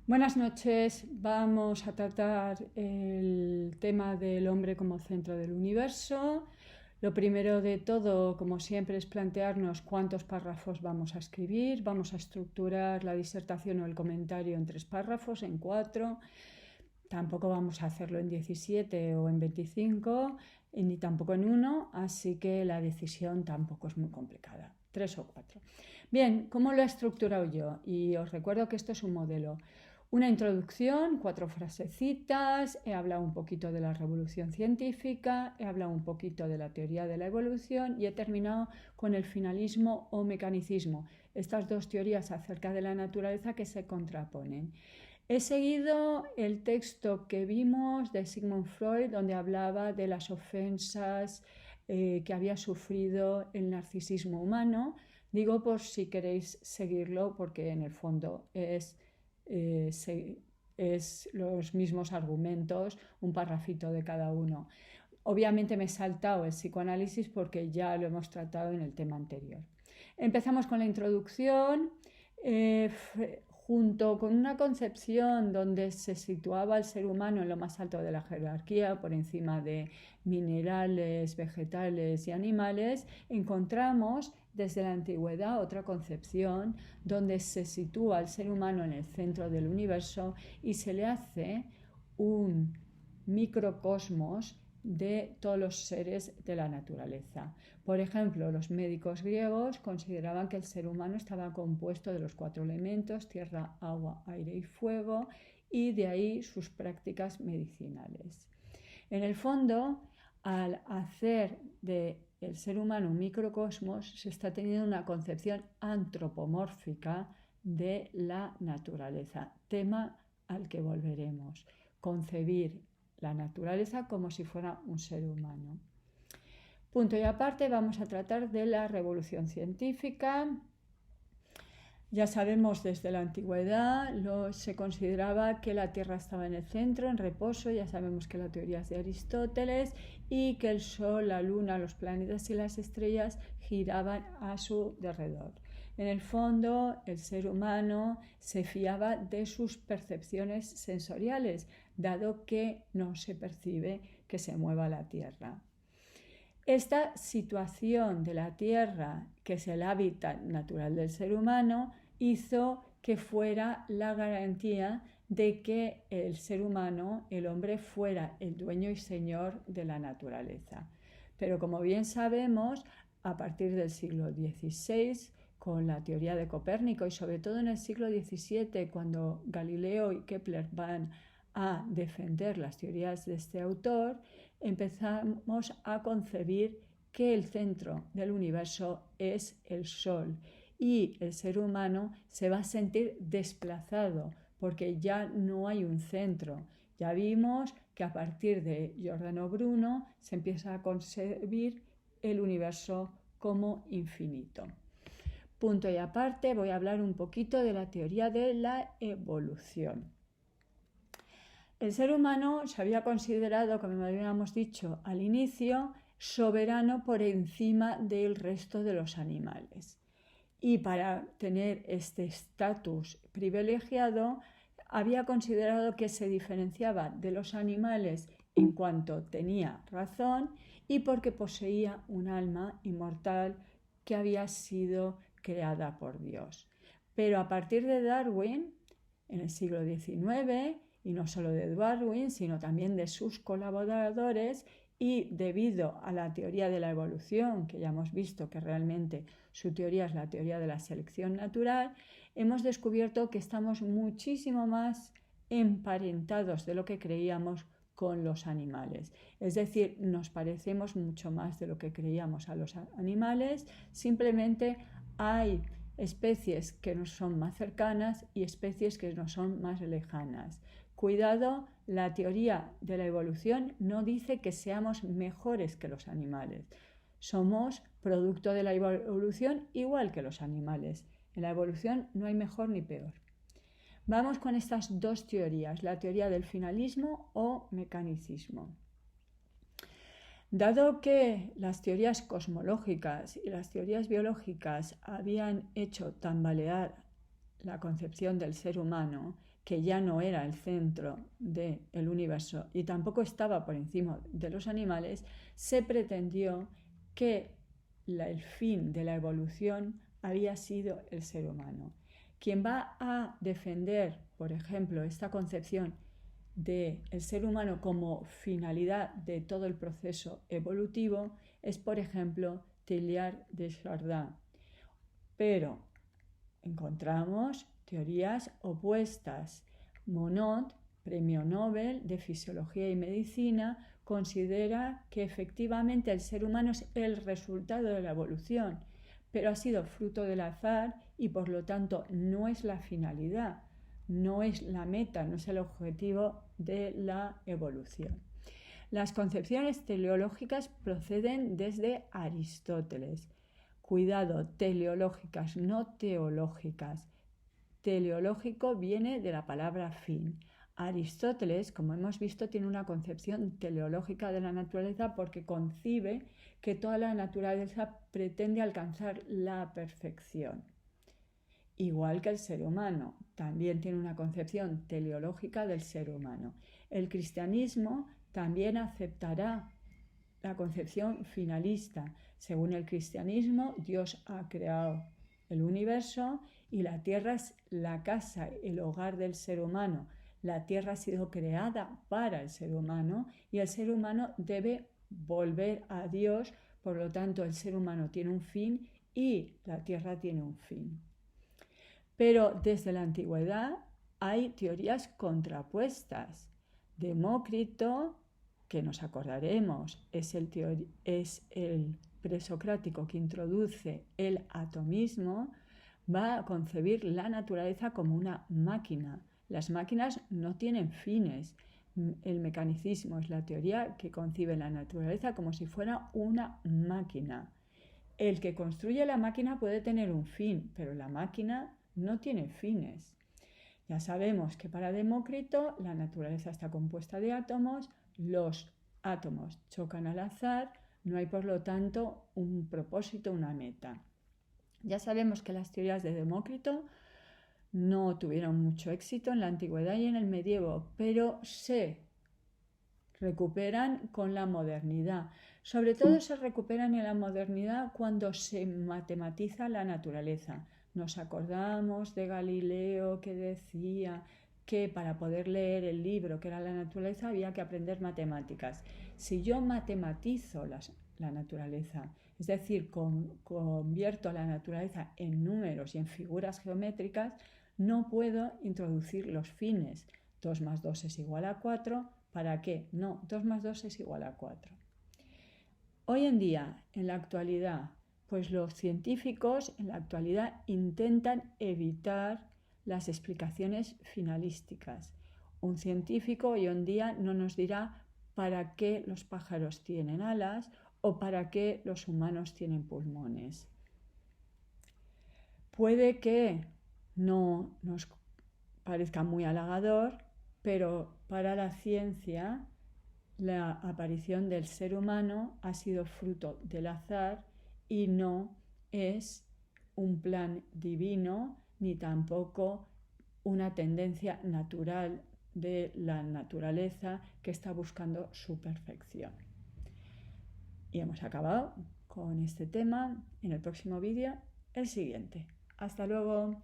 Buenas noches. Vamos a tratar el tema del hombre como centro del universo. Lo primero de todo, como siempre, es plantearnos cuántos párrafos vamos a escribir. Vamos a estructurar la disertación o el comentario en 3 párrafos, en 4. Tampoco vamos a hacerlo en 17 o en 25, ni tampoco en 1, así que la decisión tampoco es muy complicada. 3 o 4. Bien, ¿cómo lo he estructurado yo? Y os recuerdo que esto es un modelo. Una introducción, 4 frasecitas, he hablado un poquito de la revolución científica, he hablado un poquito de la teoría de la evolución y he terminado con el finalismo o mecanicismo, estas dos teorías acerca de la naturaleza que se contraponen. He seguido el texto que vimos de Sigmund Freud, donde hablaba de las ofensas que había sufrido el narcisismo humano. Digo por si queréis seguirlo, porque en el fondo es los mismos argumentos, un parrafito de cada uno. Obviamente me he saltado el psicoanálisis porque ya lo hemos tratado en el tema anterior. Empezamos con la introducción, junto con una concepción donde se situaba el ser humano en lo más alto de la jerarquía, por encima de minerales, vegetales y animales. Encontramos desde la antigüedad otra concepción donde se sitúa al ser humano en el centro del universo y se le hace un microcosmos de todos los seres de la naturaleza. Por ejemplo, los médicos griegos consideraban que el ser humano estaba compuesto de los 4 elementos, tierra, agua, aire y fuego, y de ahí sus prácticas medicinales. En el fondo, al hacer del ser humano un microcosmos, se está teniendo una concepción antropomórfica de la naturaleza, tema al que volveremos. Concebir la naturaleza como si fuera un ser humano. Punto y aparte, vamos a tratar de la revolución científica. Ya sabemos desde la antigüedad se consideraba que la Tierra estaba en el centro, en reposo. Ya sabemos que la teoría es de Aristóteles y que el Sol, la Luna, los planetas y las estrellas giraban a su derredor. En el fondo, el ser humano se fiaba de sus percepciones sensoriales, dado que no se percibe que se mueva la Tierra. Esta situación de la Tierra, que es el hábitat natural del ser humano, hizo que fuera la garantía de que el ser humano, el hombre, fuera el dueño y señor de la naturaleza. Pero como bien sabemos, a partir del siglo XVI, con la teoría de Copérnico y sobre todo en el siglo XVII, cuando Galileo y Kepler van a defender las teorías de este autor, empezamos a concebir que el centro del universo es el Sol y el ser humano se va a sentir desplazado porque ya no hay un centro. Ya vimos que a partir de Giordano Bruno se empieza a concebir el universo como infinito. Punto y aparte, voy a hablar un poquito de la teoría de la evolución. El ser humano se había considerado, como habíamos dicho al inicio, soberano por encima del resto de los animales. Y para tener este estatus privilegiado, había considerado que se diferenciaba de los animales en cuanto tenía razón y porque poseía un alma inmortal que había sido creada por Dios. Pero a partir de Darwin, en el siglo XIX, y no solo de Darwin, sino también de sus colaboradores, y debido a la teoría de la evolución, que ya hemos visto que realmente su teoría es la teoría de la selección natural, hemos descubierto que estamos muchísimo más emparentados de lo que creíamos con los animales. Es decir, nos parecemos mucho más de lo que creíamos a los animales, simplemente hay especies que nos son más cercanas y especies que nos son más lejanas. Cuidado, la teoría de la evolución no dice que seamos mejores que los animales. Somos producto de la evolución igual que los animales. En la evolución no hay mejor ni peor. Vamos con estas dos teorías, la teoría del finalismo o mecanicismo. Dado que las teorías cosmológicas y las teorías biológicas habían hecho tambalear la concepción del ser humano, que ya no era el centro del universo y tampoco estaba por encima de los animales, se pretendió que el fin de la evolución había sido el ser humano. Quien va a defender, por ejemplo, esta concepción del ser humano como finalidad de todo el proceso evolutivo es, por ejemplo, Teilhard de Chardin. Pero encontramos teorías opuestas. Monod, premio Nobel de Fisiología y Medicina, considera que efectivamente el ser humano es el resultado de la evolución, pero ha sido fruto del azar y por lo tanto no es la finalidad, no es la meta, no es el objetivo de la evolución. Las concepciones teleológicas proceden desde Aristóteles. Cuidado, teleológicas, no teológicas. Teleológico viene de la palabra fin. Aristóteles, como hemos visto, tiene una concepción teleológica de la naturaleza porque concibe que toda la naturaleza pretende alcanzar la perfección. Igual que el ser humano, también tiene una concepción teleológica del ser humano. El cristianismo también aceptará la concepción finalista. Según el cristianismo, Dios ha creado el universo y la tierra es la casa, el hogar del ser humano. La tierra ha sido creada para el ser humano y el ser humano debe volver a Dios. Por lo tanto, el ser humano tiene un fin y la tierra tiene un fin. Pero desde la antigüedad hay teorías contrapuestas. Demócrito, que nos acordaremos, es el presocrático que introduce el atomismo, va a concebir la naturaleza como una máquina. Las máquinas no tienen fines. El mecanicismo es la teoría que concibe la naturaleza como si fuera una máquina. El que construye la máquina puede tener un fin, pero la máquina no tiene fines. Ya sabemos que para Demócrito la naturaleza está compuesta de átomos, los átomos chocan al azar, no hay por lo tanto un propósito, una meta. Ya sabemos que las teorías de Demócrito no tuvieron mucho éxito en la antigüedad y en el medievo, pero se recuperan con la modernidad. Sobre todo se recuperan en la modernidad cuando se matematiza la naturaleza. Nos acordamos de Galileo que decía que para poder leer el libro que era la naturaleza había que aprender matemáticas. Si yo matematizo la naturaleza, es decir, convierto la naturaleza en números y en figuras geométricas, no puedo introducir los fines. 2 más 2 es igual a 4. ¿Para qué? No, 2 más 2 es igual a 4. Hoy en día, en la actualidad, pues los científicos en la actualidad intentan evitar las explicaciones finalísticas. Un científico hoy en día no nos dirá para qué los pájaros tienen alas o para qué los humanos tienen pulmones. Puede que no nos parezca muy halagador, pero para la ciencia la aparición del ser humano ha sido fruto del azar y no es un plan divino ni tampoco una tendencia natural de la naturaleza que está buscando su perfección. Y hemos acabado con este tema. En el próximo vídeo, el siguiente. Hasta luego.